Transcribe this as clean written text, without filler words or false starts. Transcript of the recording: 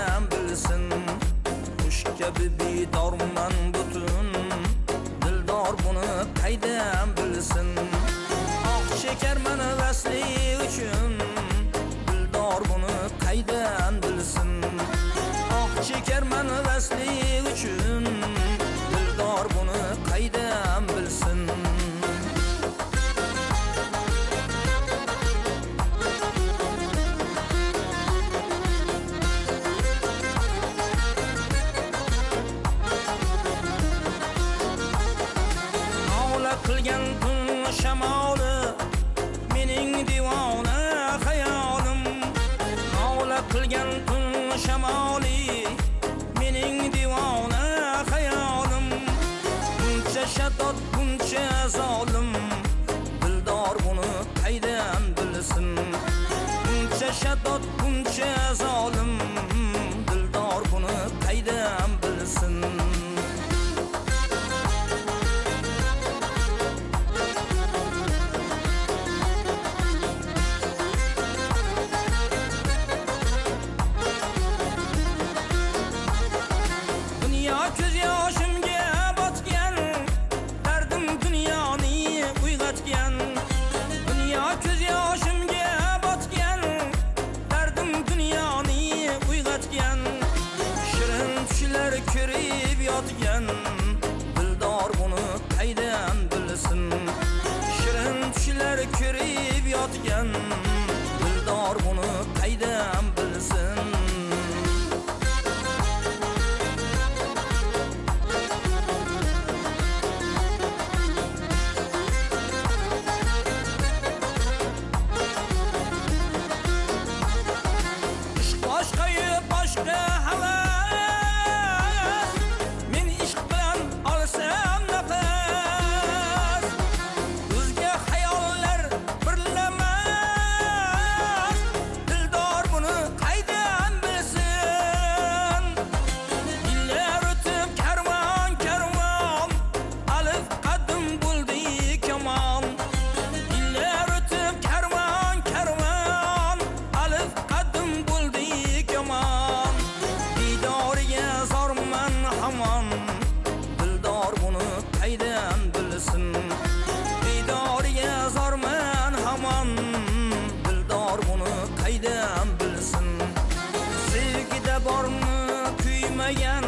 qaydan bilsin. Qush kabi bedorman butun, dildor buni qaydan bilsin. Oh chekarman vasli uchun, dildor buni qaydan bilsin. Oh chekarman vasli uchun, dildor buni qaydan bilsin. Qilgan tun shamoli mening divona xayolim. Havla qilgan tun shamoli mening divona xayolim. Buncha shaddod buncha zolim, dildor buni qaydan bilsin. Buncha shaddod buncha zolim, dildor buni qaydan bilsin. Ko'z yoshimga botgan, dardim dunyoni uyg'otgan. Dunyo ko'z yoshimga botgan, dardim dunyoni uyg'otgan. Shirin tushlar ko'rib yotgan, dildor buni qaydan bilsin. Shirin tushlar ko'rib yotgan, dildor buni qaydan bilsin. Boshqa havas, men ishq bilan olsam nafas. O'zga xayollar birlamas, dildor buni qaydan bilsin. Yillar o'tib karvon karvon, alif qadim bo'ldi kamon. Yillar o'tib karvon karvon, alif qadim bo'ldi kamon. Didoriga zorman hamon, dildor buni qaydan bilsin. Didoriga zorman hamon, dildor buni qaydan bilsin. Sevgida bormi kuymagan,